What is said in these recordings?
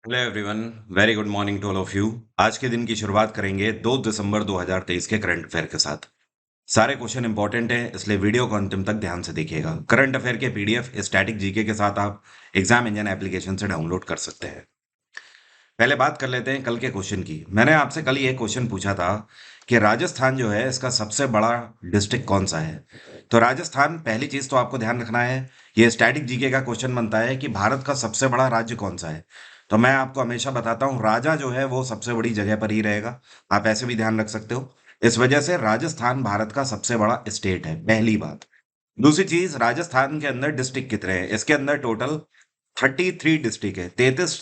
Hello everyone. Very good morning to all of you. आज के दिन की शुरुआत करेंगे 2 दिसंबर 2023 के करंट अफेयर के साथ। सारे क्वेश्चन इंपॉर्टेंट हैं, इसलिए वीडियो को अंतिम तक ध्यान से देखिएगा। करंट अफेयर के पीडीएफ स्टैटिक जीके के साथ आप एग्जाम इंजन एप्लीकेशन से डाउनलोड कर सकते हैं। पहले बात कर लेते हैं कल के क्वेश्चन की। मैंने आपसे कल ये क्वेश्चन पूछा था कि राजस्थान जो है इसका सबसे बड़ा डिस्ट्रिक्ट कौन सा है। तो राजस्थान, पहली चीज तो आपको ध्यान रखना है, ये स्टैटिक जीके का क्वेश्चन बनता है कि भारत का सबसे बड़ा राज्य कौन सा है। तो मैं आपको हमेशा बताता हूँ, राजा जो है वो सबसे बड़ी जगह पर ही रहेगा। आप ऐसे भी ध्यान रख सकते हो। इस वजह से राजस्थान भारत का सबसे बड़ा स्टेट है, पहली बात। दूसरी चीज, राजस्थान के अंदर डिस्ट्रिक्ट कितने हैं? इसके अंदर टोटल 33 डिस्ट्रिक्ट है, 33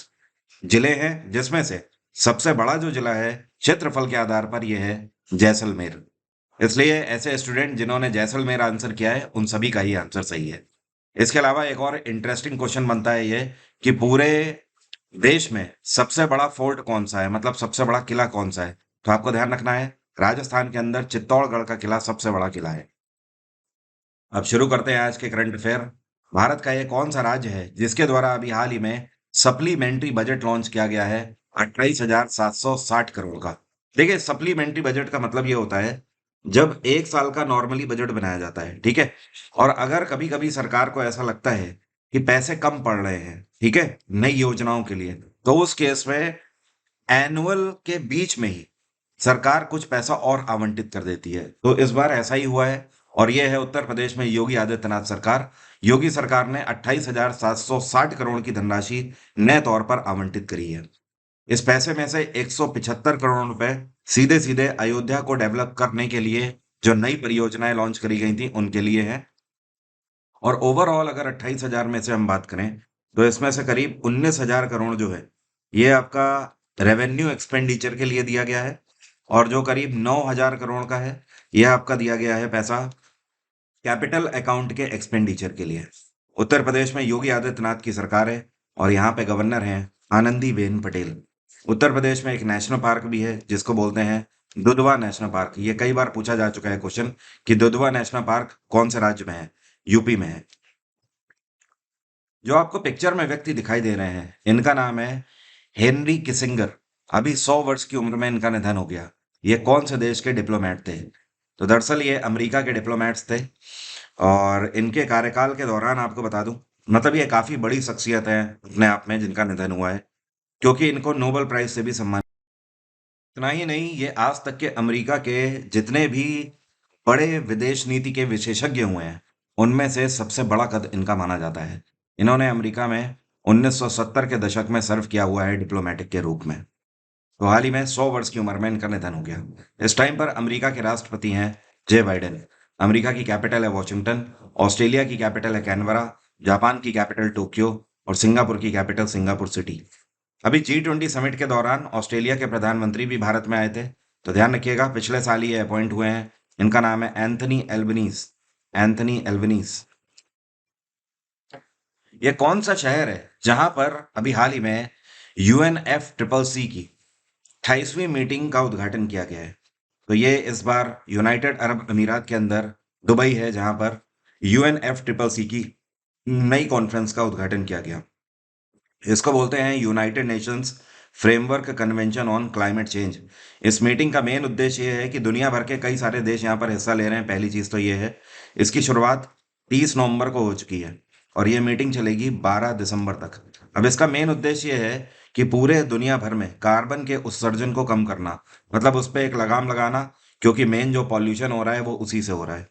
जिले हैं, जिसमें से सबसे बड़ा जो जिला है क्षेत्रफल के आधार पर यह है जैसलमेर। इसलिए ऐसे स्टूडेंट जिन्होंने जैसलमेर आंसर किया है उन सभी का ही आंसर सही है। इसके अलावा एक और इंटरेस्टिंग क्वेश्चन बनता है ये कि पूरे देश में सबसे बड़ा फोर्ट कौन सा है, मतलब सबसे बड़ा किला कौन सा है। तो आपको ध्यान रखना है, राजस्थान के अंदर चित्तौड़गढ़ का किला सबसे बड़ा किला है। अब शुरू करते हैं आज के करंट अफेयर। भारत का ये कौन सा राज्य है जिसके द्वारा अभी हाल ही में सप्लीमेंट्री बजट लॉन्च किया गया है 28,760 करोड़ का। देखिए, सप्लीमेंट्री बजट का मतलब ये होता है जब एक साल का नॉर्मली बजट बनाया जाता है, ठीक है, और अगर कभी कभी सरकार को ऐसा लगता है कि पैसे कम पड़ रहे हैं, ठीक है, नई योजनाओं के लिए, तो उस केस में एनुअल के बीच में ही सरकार कुछ पैसा और आवंटित कर देती है। तो इस बार ऐसा ही हुआ है, और यह है उत्तर प्रदेश में योगी आदित्यनाथ सरकार। योगी सरकार ने 28,760 करोड़ की धनराशि नए तौर पर आवंटित करी है। इस पैसे में से 175 करोड़ रुपए सीधे सीधे अयोध्या को डेवलप करने के लिए जो नई परियोजनाएं लॉन्च करी गई थी उनके लिए है। और ओवरऑल अगर 28,000 में से हम बात करें तो इसमें से करीब 19,000 करोड़ जो है ये आपका रेवेन्यू एक्सपेंडिचर के लिए दिया गया है, और जो करीब 9,000 करोड़ का है यह आपका दिया गया है पैसा कैपिटल अकाउंट के एक्सपेंडिचर के लिए। उत्तर प्रदेश में योगी आदित्यनाथ की सरकार है और यहाँ पे गवर्नर हैं आनंदीबेन पटेल। उत्तर प्रदेश में एक नेशनल पार्क भी है जिसको बोलते हैं दुधवा नेशनल पार्क। ये कई बार पूछा जा चुका है क्वेश्चन कि दुधवा नेशनल पार्क कौन से राज्य में है। यूपी में है। जो आपको पिक्चर में व्यक्ति दिखाई दे रहे हैं इनका नाम है हेनरी किसिंगर। अभी 100 वर्ष की उम्र में इनका निधन हो गया। ये कौन से देश के डिप्लोमेट थे? तो दरअसल ये अमेरिका के डिप्लोमेट्स थे, और इनके कार्यकाल के दौरान आपको बता दूं, मतलब ये काफी बड़ी शख्सियत है अपने आप में जिनका निधन हुआ है, क्योंकि इनको नोबेल प्राइज से भी सम्मानित। इतना ही नहीं, ये आज तक के अमेरिका के जितने भी बड़े विदेश नीति के विशेषज्ञ हुए हैं उनमें से सबसे बड़ा कद इनका माना जाता है। इन्होंने अमेरिका में 1970 के दशक में सर्व किया हुआ है डिप्लोमेटिक के रूप में। तो हाल ही में 100 वर्ष की उम्र में इनका निधन हो गया। इस टाइम पर अमेरिका के राष्ट्रपति हैं जे बाइडेन। अमेरिका की कैपिटल है वॉशिंगटन। ऑस्ट्रेलिया की कैपिटल है कैनबरा। जापान की कैपिटल टोक्यो। और सिंगापुर की कैपिटल सिंगापुर सिटी। अभी G20 समिट के दौरान ऑस्ट्रेलिया के प्रधानमंत्री भी भारत में आए थे। तो ध्यान रखिएगा, पिछले साल ही ये अपॉइंट हुए हैं। इनका नाम है एंथनी एल्बनीज। Anthony Albanese. ये कौन सा शहर है जहां पर अभी हाल ही में UNFCCC की 28वीं मीटिंग का उद्घाटन किया गया है? तो ये इस बार यूनाइटेड अरब अमीरात के अंदर दुबई है, जहां पर UNFCCC की नई कॉन्फ्रेंस का उद्घाटन किया गया। इसको बोलते हैं United Nations framework convention on climate change. इस मीटिंग का मेन उद्देश्य ये है कि दुनिया भर के कई सारे देश यहाँ पर हिस्सा ले रहे हैं। पहली चीज तो ये है, इसकी शुरुआत 30 नवंबर को हो चुकी है, और ये मीटिंग चलेगी 12 दिसंबर तक। अब इसका मेन उद्देश्य ये है कि पूरे दुनिया भर में कार्बन के उत्सर्जन को कम करना, मतलब उस पर एक लगाम लगाना, क्योंकि मेन जो पॉल्यूशन हो रहा है वो उसी से हो रहा है।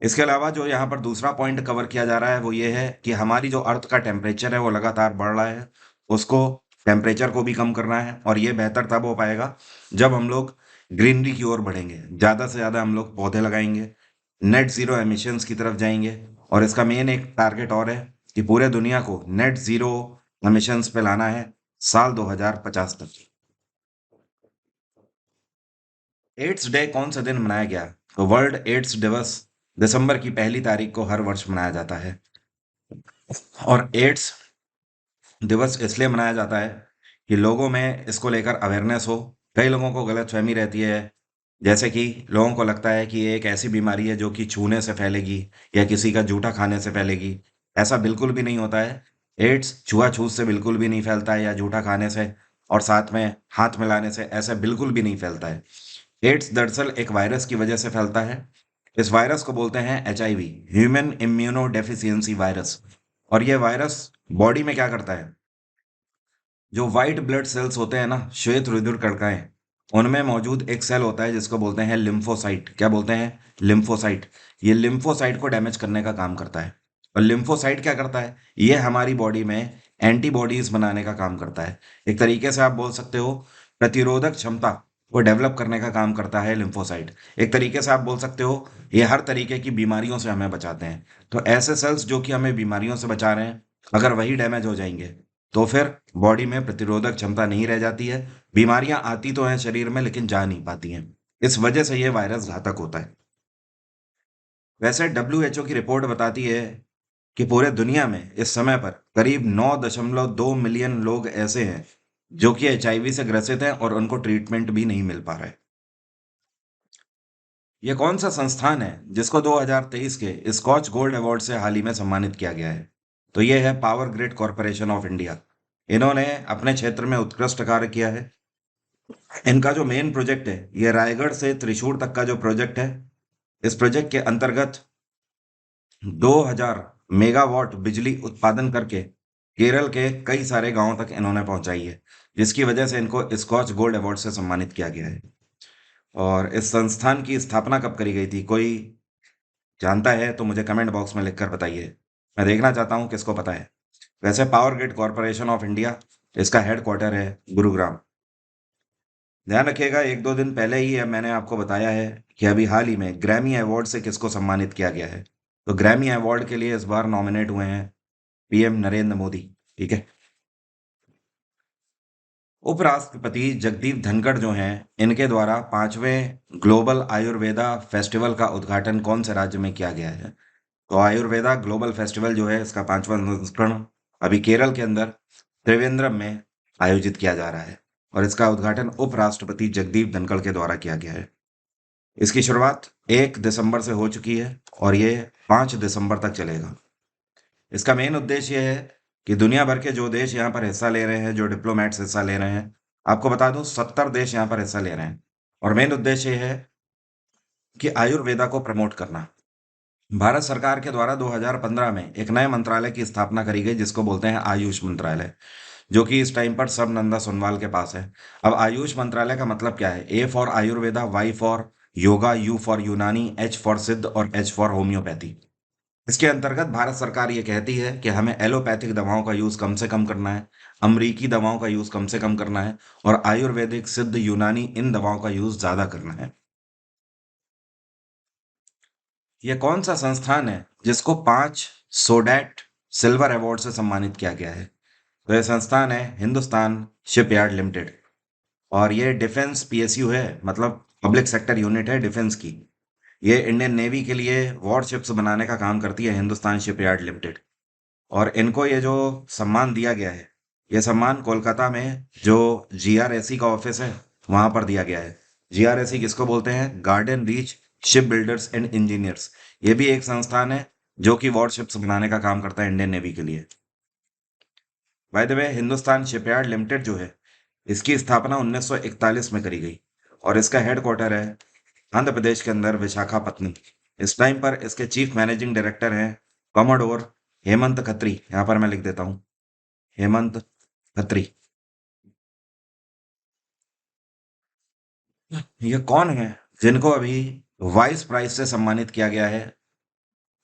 इसके अलावा जो यहाँ पर दूसरा पॉइंट कवर किया जा रहा है वो ये है कि हमारी जो अर्थ का टेम्परेचर है वो लगातार बढ़ रहा है, उसको, टेम्परेचर को भी कम करना है। और ये बेहतर तब हो पाएगा जब हम लोग ग्रीनरी की ओर बढ़ेंगे, ज़्यादा से ज़्यादा हम लोग पौधे लगाएंगे, नेट ज़ीरो एमिशंस की तरफ जाएंगे। और इसका मेन एक टारगेट और है कि पूरे दुनिया को नेट ज़ीरो एमिशंस पे लाना है साल 2050 तक। एड्स डे कौन सा दिन मनाया गया? तो वर्ल्ड एड्स दिवस दिसंबर की पहली तारीख को हर वर्ष मनाया जाता है। और एड्स दिवस इसलिए मनाया जाता है कि लोगों में इसको लेकर अवेयरनेस हो। कई लोगों को गलतफहमी रहती है, जैसे कि लोगों को लगता है कि ये एक ऐसी बीमारी है जो कि छूने से फैलेगी या किसी का जूठा खाने से फैलेगी। ऐसा बिल्कुल भी नहीं होता है। एड्स छुआछूत से बिल्कुल भी नहीं फैलता है, या जूठा खाने से और साथ में हाथ मिलाने से ऐसा बिल्कुल भी नहीं फैलता है। एड्स दरअसल एक वायरस की वजह से फैलता है। इस वायरस को बोलते हैं HIV, human immuno deficiency virus. और ये वायरस बॉडी में क्या करता है, जो व्हाइट ब्लड सेल्स होते हैं ना, श्वेत रुधिर कणिकाएं, उनमें मौजूद एक सेल होता है जिसको बोलते हैं लिम्फोसाइट। क्या बोलते हैं? लिम्फोसाइट। ये लिम्फोसाइट को डैमेज करने का काम करता है। और लिम्फोसाइट क्या करता है, ये हमारी बॉडी में एंटीबॉडीज बनाने का काम करता है। एक तरीके से आप बोल सकते हो प्रतिरोधक क्षमता को डेवलप करने का काम करता है लिम्फोसाइट। एक तरीके से आप बोल सकते हो ये हर तरीके की बीमारियों से हमें बचाते हैं। तो ऐसे सेल्स जो कि हमें बीमारियों से बचा रहे हैं, अगर वही डैमेज हो जाएंगे तो फिर बॉडी में प्रतिरोधक क्षमता नहीं रह जाती है। बीमारियां आती तो हैं शरीर में, लेकिन जा नहीं पाती हैं। इस वजह से ये वायरस घातक होता है। वैसे डब्ल्यूएचओ की रिपोर्ट बताती है कि पूरे दुनिया में इस समय पर करीब 9.2 मिलियन लोग ऐसे हैं जो कि एचआईवी से ग्रसित हैं और उनको ट्रीटमेंट भी नहीं मिल पा रहा है। ये कौन सा संस्थान है जिसको 2023 के स्कॉच गोल्ड अवार्ड से हाल ही में सम्मानित किया गया है? तो ये है power grid corporation of India. इन्होंने अपने क्षेत्र में उत्कृष्ट कार्य किया है। इनका जो मेन प्रोजेक्ट है, ये रायगढ़ से त्रिशूर तक का जो प्रोजेक्ट है, इस प्रोजेक्ट के अंतर्गत 2000 मेगावाट बिजली उत्पादन करके केरल के कई सारे गांवों तक इन्होंने पहुंचाई है, जिसकी वजह से इनको स्कॉच गोल्ड अवार्ड से सम्मानित किया गया है। और इस संस्थान की स्थापना कब करी गई थी, कोई जानता है तो मुझे कमेंट बॉक्स में लिखकर बताइए। मैं देखना चाहता हूँ किसको पता है। वैसे power grid corporation of India, इसका हेडक्वार्टर है गुरुग्राम। ध्यान रखिएगा, एक दो दिन पहले ही मैंने आपको बताया है कि अभी हाल ही में ग्रैमी अवार्ड से किसको सम्मानित किया गया है। तो ग्रैमी अवार्ड के लिए इस बार नॉमिनेट हुए हैं पीएम नरेंद्र मोदी। ठीक है। उपराष्ट्रपति जगदीप धनखड़ जो हैं, इनके द्वारा 5वें ग्लोबल आयुर्वेदा फेस्टिवल का उद्घाटन कौन से राज्य में किया गया है? तो आयुर्वेदा ग्लोबल फेस्टिवल जो है, इसका 5वां संस्करण अभी केरल के अंदर त्रिवेंद्रम में आयोजित किया जा रहा है। और इसका उद्घाटन उपराष्ट्रपति जगदीप धनखड़ के द्वारा किया गया है। इसकी शुरुआत 1 दिसंबर से हो चुकी है और ये 5 दिसंबर तक चलेगा। इसका मेन उद्देश्य ये है कि दुनिया भर के जो देश यहाँ पर हिस्सा ले रहे हैं, जो डिप्लोमेट्स हिस्सा ले रहे हैं, आपको बता दूं 70 देश यहाँ पर हिस्सा ले रहे हैं। और मेन उद्देश्य ये है कि आयुर्वेदा को प्रमोट करना। भारत सरकार के द्वारा 2015 में एक नए मंत्रालय की स्थापना करी गई जिसको बोलते हैं आयुष मंत्रालय, जो कि इस टाइम पर सब नंदा सोनवाल के पास है। अब आयुष मंत्रालय का मतलब क्या है? A for Ayurveda, Y for yoga, U for Unani, H for Siddha और एच फॉर होम्योपैथी। इसके अंतर्गत भारत सरकार ये कहती है कि हमें एलोपैथिक दवाओं का यूज कम से कम करना है, अमरीकी दवाओं का यूज कम से कम करना है, और आयुर्वेदिक, सिद्ध, यूनानी इन दवाओं का यूज ज्यादा करना है। ये कौन सा संस्थान है जिसको 5 सोडैट सिल्वर अवार्ड से सम्मानित किया गया है? तो यह संस्थान है हिंदुस्तान शिपयार्ड लिमिटेड। और ये डिफेंस पीएसयू है, मतलब पब्लिक सेक्टर यूनिट है डिफेंस की। ये इंडियन नेवी के लिए वॉरशिप्स बनाने का काम करती है हिंदुस्तान शिपयार्ड लिमिटेड। और इनको ये जो सम्मान दिया गया है, ये सम्मान कोलकाता में जो जीआरएसी का ऑफिस है वहां पर दिया गया है। जीआरएसी किसको बोलते हैं? Garden reach ship builders and engineers. ये भी एक संस्थान है जो कि वॉरशिप्स बनाने का काम करता है इंडियन नेवी के लिए। By the way, Hindustan shipyard limited जो है, इसकी स्थापना 1941 में करी गई और इसका हेडक्वार्टर है आंध्र प्रदेश के अंदर विशाखापत्तनम। इस टाइम पर इसके चीफ मैनेजिंग डायरेक्टर हैं कॉमोडोर हेमंत खत्री। यहाँ पर मैं लिख देता हूँ, हेमंत खत्री। ये कौन है जिनको अभी वाइस प्राइज से सम्मानित किया गया है?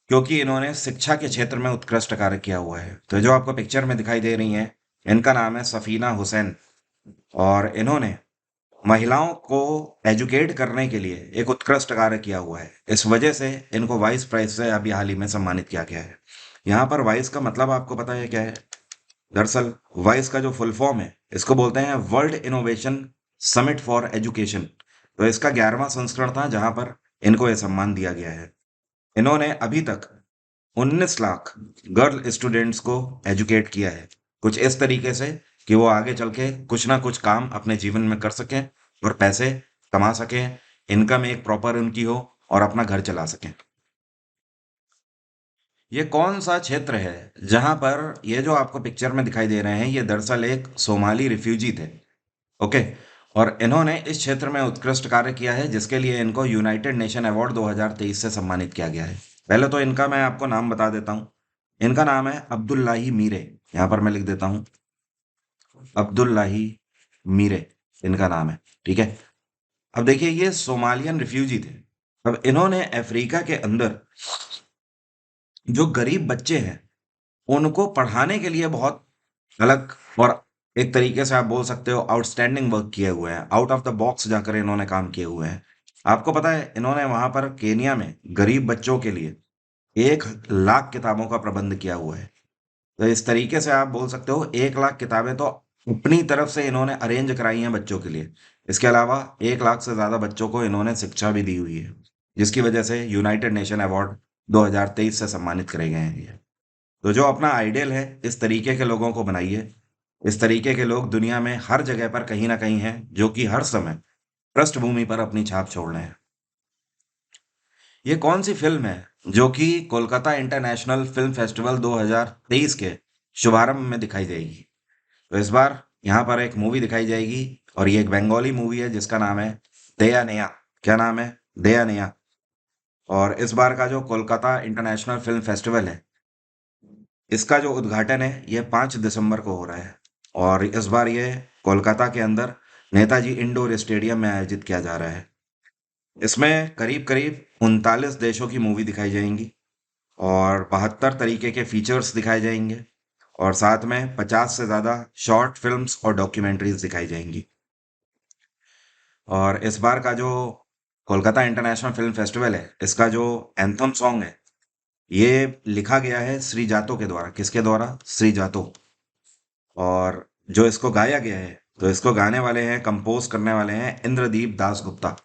क्योंकि इन्होंने शिक्षा के क्षेत्र में उत्कृष्ट कार्य किया हुआ है। तो जो आपको पिक्चर में दिखाई दे रही हैं, इनका नाम है सफीना हुसैन। और इन्होंने महिलाओं को एजुकेट करने के लिए एक उत्कृष्ट कार्य किया हुआ है। इस वजह से इनको वाइस प्राइज से अभी हाल ही में सम्मानित किया गया है। यहाँ पर वाइस का मतलब आपको पता है क्या है? दरअसल वाइस का जो फुल फॉर्म है, इसको बोलते हैं world innovation summit for education. तो इसका 11वां संस्करण था जहां पर इनको यह सम्मान दिया गया है। इन्होंने अभी तक 19 लाख गर्ल स्टूडेंट्स को एजुकेट किया है, कुछ इस तरीके से कि वो आगे चल के कुछ ना कुछ काम अपने जीवन में कर सकें और पैसे कमा सकें, इनकम एक प्रॉपर उनकी हो और अपना घर चला सकें। ये कौन सा क्षेत्र है जहां पर ये जो आपको पिक्चर में दिखाई दे रहे हैं ये दरअसल एक सोमाली रिफ्यूजी थे। ओके। और इन्होंने इस क्षेत्र में उत्कृष्ट कार्य किया है जिसके लिए इनको यूनाइटेड नेशन अवार्ड 2023 से सम्मानित किया गया है। पहले तो इनका मैं आपको नाम बता देता हूँ। इनका नाम है अब्दुल्लाही मीरे। यहाँ पर मैं लिख देता हूँ, अब्दुल्लाही मीरे इनका नाम है। ठीक है। अब देखिए ये सोमालियन रिफ्यूजी थे। अब इन्होंने अफ्रीका के अंदर जो गरीब बच्चे हैं उनको पढ़ाने के लिए बहुत अलग और एक तरीके से आप बोल सकते हो आउटस्टैंडिंग वर्क किए हुए हैं। आउट ऑफ द बॉक्स जाकर इन्होंने काम किए हुए हैं। आपको पता है इन्होंने वहां पर केनिया में गरीब बच्चों के लिए 1 लाख किताबों का प्रबंध किया हुआ है। तो इस तरीके से आप बोल सकते हो 1 लाख किताबें तो अपनी तरफ से इन्होंने अरेंज कराई हैं बच्चों के लिए। इसके अलावा 1 लाख से ज्यादा बच्चों को इन्होंने शिक्षा भी दी हुई है, जिसकी वजह से यूनाइटेड नेशन अवार्ड 2023 से सम्मानित करे गए हैं ये। तो जो अपना आइडियल है इस तरीके के लोगों को बनाइए। इस तरीके के लोग दुनिया में हर जगह पर कहीं ना कहीं हैं जो कि हर समय पृष्ठभूमि पर अपनी छाप छोड़ रहे हैं। ये कौन सी फिल्म है जो कि कोलकाता इंटरनेशनल फिल्म फेस्टिवल 2023 के शुभारंभ में दिखाई जाएगी? तो इस बार यहाँ पर एक मूवी दिखाई जाएगी और ये एक बंगाली मूवी है जिसका नाम है दया नया। क्या नाम है? दया नया। और इस बार का जो कोलकाता इंटरनेशनल फिल्म फेस्टिवल है इसका जो उद्घाटन है ये 5 दिसंबर को हो रहा है। और इस बार ये कोलकाता के अंदर नेताजी इंडोर स्टेडियम में आयोजित किया जा रहा है। इसमें करीब करीब 39 देशों की मूवी दिखाई जाएंगी और 72 तरीके के फीचर्स दिखाए जाएंगे और साथ में 50 से ज़्यादा शॉर्ट फिल्म्स और डॉक्यूमेंट्रीज दिखाई जाएंगी। और इस बार का जो कोलकाता इंटरनेशनल फिल्म फेस्टिवल है इसका जो एंथम सॉन्ग है ये लिखा गया है श्री जातो के द्वारा। किसके द्वारा? श्री जातो। और जो इसको गाया गया है तो इसको गाने वाले हैं, कंपोज करने वाले हैं इंद्रदीप दास गुप्ता।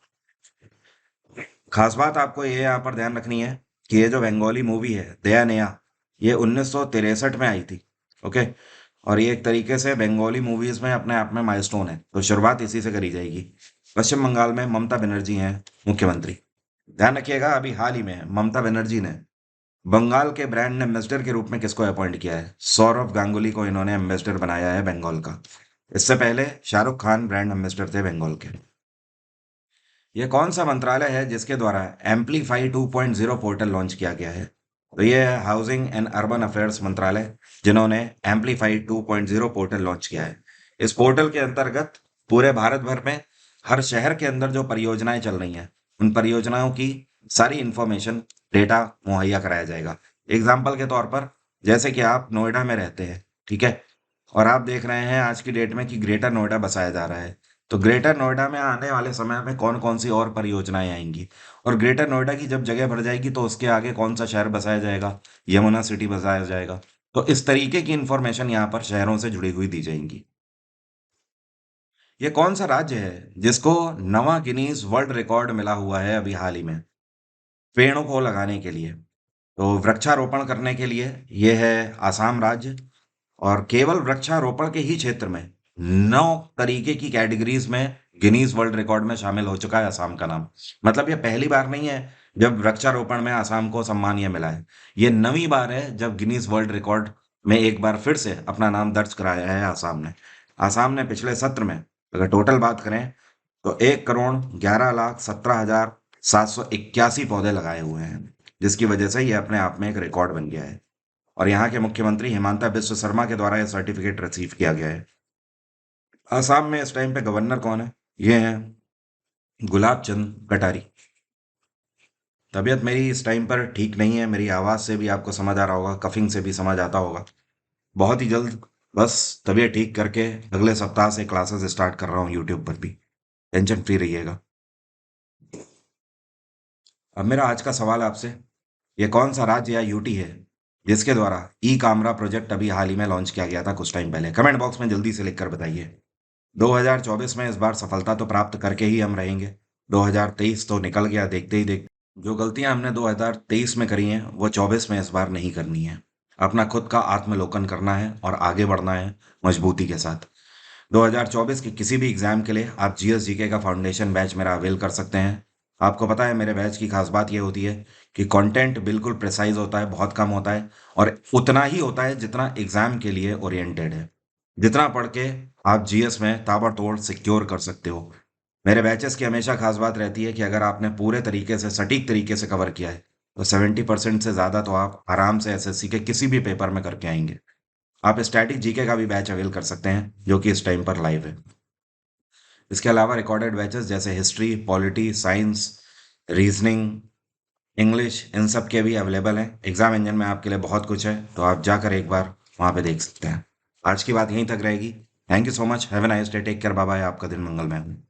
खास बात आपको ये यहाँ पर ध्यान रखनी है कि ये जो बंगाली मूवी है दया नया ये 1963 में आई थी। ओके। और ये एक तरीके से बंगाली मूवीज में अपने आप में माइलस्टोन है, तो शुरुआत इसी से करी जाएगी। पश्चिम बंगाल में ममता बनर्जी हैं मुख्यमंत्री। ध्यान रखिएगा अभी हाल ही में ममता बनर्जी ने बंगाल के ब्रांड एम्बेसडर के रूप में किसको अपॉइंट किया है? सौरव गांगुली को इन्होंने एम्बेसडर बनाया है बंगाल का। इससे पहले शाहरुख खान ब्रांड एम्बेसडर थे बंगाल के। यह कौन सा मंत्रालय है जिसके द्वारा एम्पलीफाई 2.0 पोर्टल लॉन्च किया गया है? तो ये है हाउसिंग एंड अर्बन अफेयर्स मंत्रालय, जिन्होंने एम्पलीफाई 2.0 पोर्टल लॉन्च किया है। इस पोर्टल के अंतर्गत पूरे भारत भर में हर शहर के अंदर जो परियोजनाएं चल रही हैं उन परियोजनाओं की सारी इंफॉर्मेशन, डेटा मुहैया कराया जाएगा। एग्जाम्पल के तौर पर जैसे कि आप नोएडा में रहते हैं, ठीक है, और आप देख रहे हैं आज की डेट में कि ग्रेटर नोएडा बसाया जा रहा है। तो ग्रेटर नोएडा में आने वाले समय में कौन कौन सी और परियोजनाएं आएंगी और ग्रेटर नोएडा की जब जगह भर जाएगी तो उसके आगे कौन सा शहर बसाया जाएगा? यमुना सिटी बसाया जाएगा। तो इस तरीके की इंफॉर्मेशन यहाँ पर शहरों से जुड़ी हुई दी जाएंगी। ये कौन सा राज्य है जिसको नवा गिनीज वर्ल्ड रिकॉर्ड मिला हुआ है अभी हाल ही में पेड़ों को लगाने के लिए? तो वृक्षारोपण करने के लिए ये है आसाम राज्य। और केवल वृक्षारोपण के ही क्षेत्र में 9 तरीके की कैटेगरीज में गिनीज वर्ल्ड रिकॉर्ड में शामिल हो चुका है आसाम का नाम। मतलब ये पहली बार नहीं है जब वृक्षारोपण में आसाम को सम्मान ये मिला है। ये 9वीं बार है जब गिनीज वर्ल्ड रिकॉर्ड में एक बार फिर से अपना नाम दर्ज कराया है आसाम ने। आसाम ने पिछले सत्र में अगर टोटल बात करें तो 1,11,17,781 पौधे लगाए हुए हैं, जिसकी वजह से ये अपने आप में एक रिकॉर्ड बन गया है। और यहाँ के मुख्यमंत्री हिमांता बिस्व शर्मा के द्वारा यह सर्टिफिकेट रिसीव किया गया है। आसाम में इस टाइम पे गवर्नर कौन है? ये हैं गुलाब चंद कटारी। तबीयत मेरी इस टाइम पर ठीक नहीं है, मेरी आवाज़ से भी आपको समझ आ रहा होगा, कफिंग से भी समझ आता होगा। बहुत ही जल्द बस तबीयत ठीक करके अगले सप्ताह से क्लासेस स्टार्ट कर रहा हूँ यूट्यूब पर भी। टेंशन फ्री रहिएगा। अब मेरा आज का सवाल आपसे, ये कौन सा राज्य या यूटी है जिसके द्वारा ई कामरा प्रोजेक्ट अभी हाल ही में लॉन्च किया गया था कुछ टाइम पहले? कमेंट बॉक्स में जल्दी से लिखकर बताइए। 2024 में इस बार सफलता तो प्राप्त करके ही हम रहेंगे। 2023 तो निकल गया, देखते ही देखते जो गलतियां हमने 2023 में करी हैं वो 24 में इस बार नहीं करनी है। अपना खुद का आत्मलोकन करना है और आगे बढ़ना है मजबूती के साथ। 2024 के किसी भी एग्जाम के लिए आप जीएस जीके का फाउंडेशन बैच मेरा अवेल कर सकते हैं। आपको पता है मेरे बैच की खास बात ये होती है कि कंटेंट बिल्कुल प्रिसाइज होता है, बहुत कम होता है और उतना ही होता है जितना एग्जाम के लिए ओरिएंटेड है। जितना पढ़ के आप जीएस में ताबड़तोड़ सिक्योर कर सकते हो। मेरे बैचेस की हमेशा खास बात रहती है कि अगर आपने पूरे तरीके से सटीक तरीके से कवर किया है तो 70% से ज़्यादा तो आप आराम से एसएससी के किसी भी पेपर में करके आएंगे। आप स्टैटिक जीके का भी बैच अवेल कर सकते हैं जो कि इस टाइम पर लाइव है। इसके अलावा रिकॉर्डेड बैचेस जैसे history, polity, science, reasoning, English, इन सब के भी अवेलेबल हैं। एग्जाम इंजन में आपके लिए बहुत कुछ है, तो आप जाकर एक बार वहाँ पे देख सकते हैं। आज की बात यहीं तक रहेगी। Thank you so much. Have a nice day. Take care. Bye bye. आपका दिन मंगलमय हो।